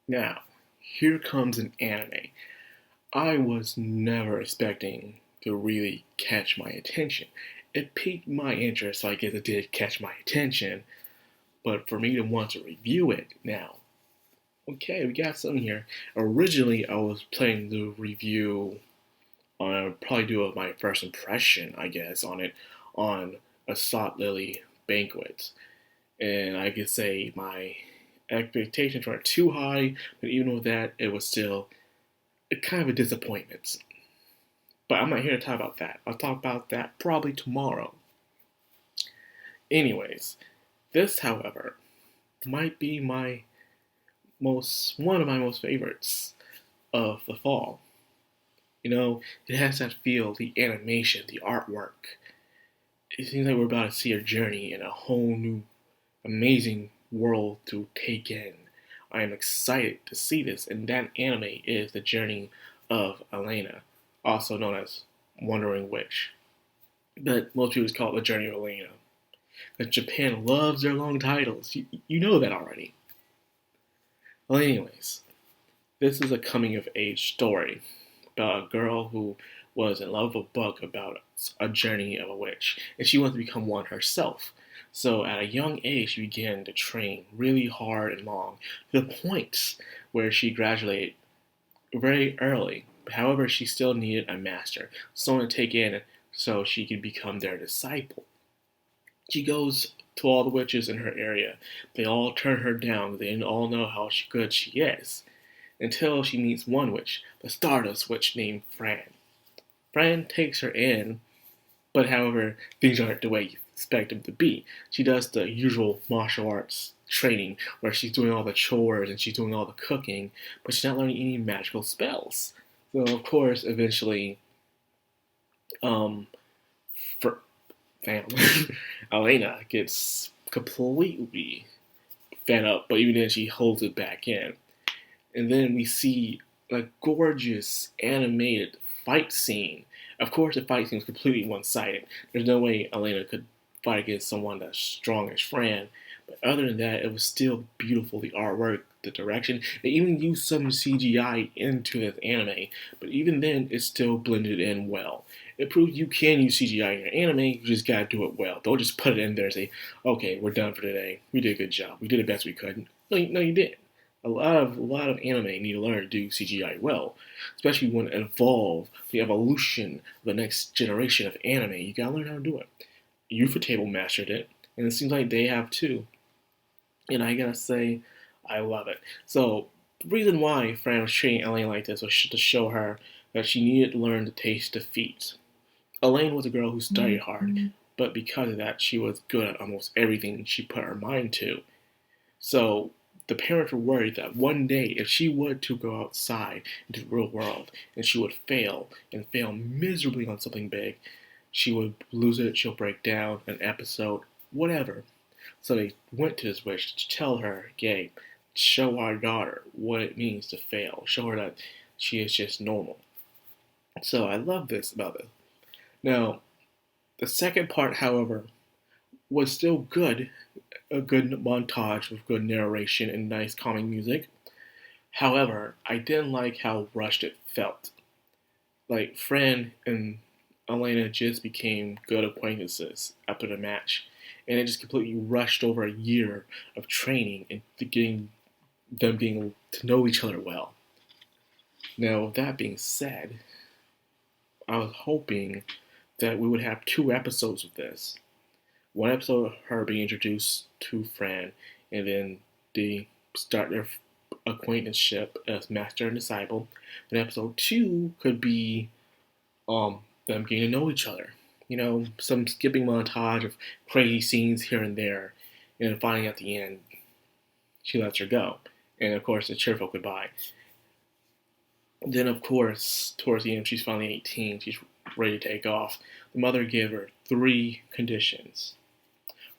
Now, here comes an anime I was never expecting to really catch my attention. It piqued my interest, so I guess it did catch my attention, but for me to want to review it now, okay, we got something here. Originally, I was planning to review probably do my first impression, I guess, on it on a Salt Lily Banquet. And I could say my expectations weren't too high, but even with that, it was still kind of a disappointment. But I'm not here to talk about that. I'll talk about that probably tomorrow. Anyways, this, however, might be one of my most favorites of the fall. It has that feel, the animation, the artwork. It seems like we're about to see a journey in a whole new, amazing world to take in. I am excited to see this, and that anime is the journey of Elaina, also known as Wandering Witch. But most people just call it the journey of Elaina. Because Japan loves their long titles. You know that already. Well, anyways, this is a coming of age story about a girl who was in love with a book about a journey of a witch, and she wanted to become one herself. So at a young age, she began to train really hard and long to the point where she graduated very early. However, she still needed a master, someone to take in so she could become their disciple. She goes to all the witches in her area. They all turn her down. They all know how good she is. Until she meets one witch, the Stardust witch named Fran. Fran takes her in, but however, things aren't the way you expect them to be. She does the usual martial arts training where she's doing all the chores and she's doing all the cooking, but she's not learning any magical spells. So, of course, eventually, um, for, damn, Elaina gets completely fed up, but even then she holds it back in. And then we see a gorgeous animated fight scene. Of course, the fight scene is completely one-sided. There's no way Elaina could fight against someone that's strong as Fran. But other than that, it was still beautiful. The artwork, the direction. They even used some CGI into this anime, but even then, it still blended in well. It proves you can use CGI in your anime, you just gotta do it well. Don't just put it in there and say, okay, we're done for today. We did a good job. We did the best we could. No, you didn't. A lot of anime need to learn to do CGI well, especially when it evolve the evolution of the next generation of anime. You gotta learn how to do it. Ufotable mastered it, and it seems like they have too. And I gotta say, I love it. So the reason why Fran was treating Elaine like this was to show her that she needed to learn to taste defeat. Elaine was a girl who studied hard, but because of that, she was good at almost everything she put her mind to. So the parents were worried that one day, if she were to go outside into the real world and she would fail and fail miserably on something big, she would lose it, she'll break down, an episode, whatever. So they went to this witch to tell her, "Yay, show our daughter what it means to fail. Show her that she is just normal." So I love this about it. Now, the second part, however, was still good. A good montage with good narration and nice calming music. However, I didn't like how rushed it felt. Like, Fran and Elaina just became good acquaintances after the match, and it just completely rushed over a year of training and getting them getting to know each other well. Now, with that being said, I was hoping that we would have two episodes of this. One episode of her being introduced to Fran, and then they start their acquaintanceship as master and disciple. And episode two could be them getting to know each other. Some skipping montage of crazy scenes here and there, and then finally at the end, she lets her go. And of course, a cheerful goodbye. Then, of course, towards the end, she's finally 18. She's ready to take off. The mother gave her three conditions.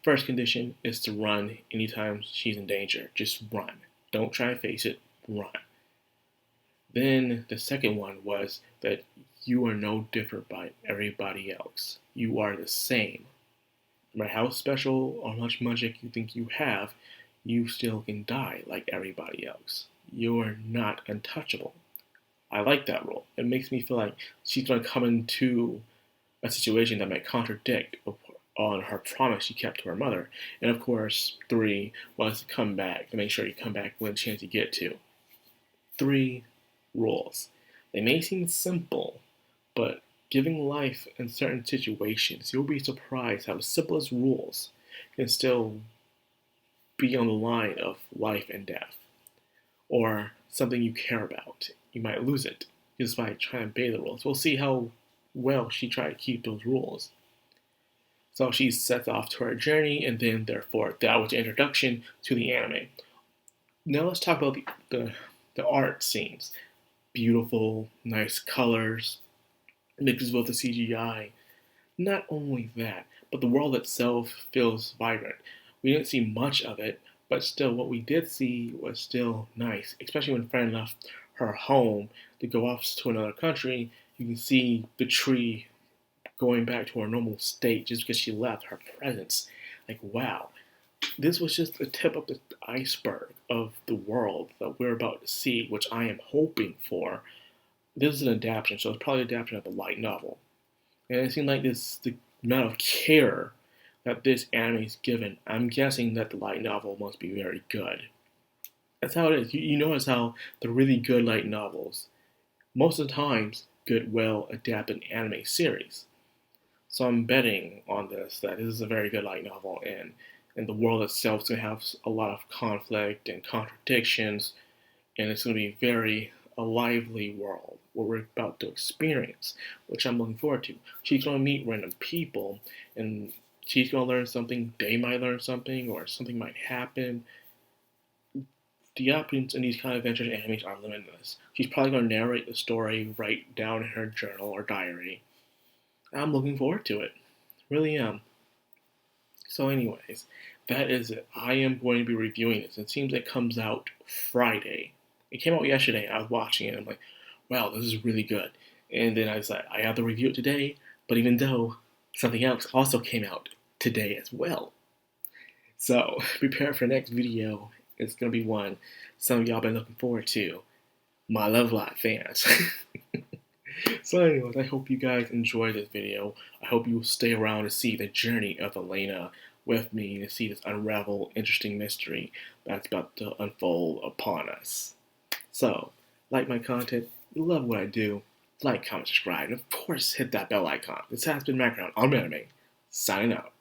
First condition is to run anytime she's in danger. Just run. Don't try to face it. Run. Then the second one was that you are no different by everybody else. You are the same. No matter how special or much magic you think you have, you still can die like everybody else. you're not untouchable. I like that rule. It makes me feel like she's going to come into a situation that might contradict on her promise she kept to her mother. And of course, 3 wants to come back to make sure you come back when chance you get to. 3 rules. They may seem simple, but giving life in certain situations, you'll be surprised how the simplest rules can still be on the line of life and death, or something you care about. You might lose it just by trying to obey the rules. We'll see how well she tried to keep those rules. So she sets off to her journey, and then therefore that was the introduction to the anime. Now let's talk about the art scenes. Beautiful, nice colors, mixes with the CGI. Not only that, but the world itself feels vibrant. We didn't see much of it, but still what we did see was still nice, especially when Fran left her home to go off to another country. You can see the tree going back to her normal state just because she left. Her presence, like, wow, this was just the tip of the iceberg of the world that we're about to see, which I am hoping for. This is an adaptation, so it's probably an adaptation of the light novel. And it seemed like the amount of care that this anime is given, I'm guessing that the light novel must be very good. That's how it is. You notice how the really good light novels, most of the times, good, well adapted anime series. So I'm betting on this, that this is a very good light novel, and the world itself is going to have a lot of conflict and contradictions, and it's going to be a lively world what we're about to experience, which I'm looking forward to. She's going to meet random people, and she's going to learn something, they might learn something, or something might happen. The options in these kind of adventure animes are limitless. She's probably going to narrate the story right down in her journal or diary. I'm looking forward to it. Really am. So anyways, that is it. I am going to be reviewing this. It seems it comes out Friday. It came out yesterday. I was watching it. I'm like, wow, this is really good. And then I was like, I have to review it today. But even though something else also came out today as well. So prepare for the next video. It's going to be one some of y'all been looking forward to. My Love Live fans. So anyways, I hope you guys enjoy this video. I hope you will stay around to see the journey of Elaina with me, to see this unravel interesting mystery that's about to unfold upon us. So, like my content, you love what I do, like, comment, subscribe, and of course hit that bell icon. This has been Madcrownxox on Anime, signing out.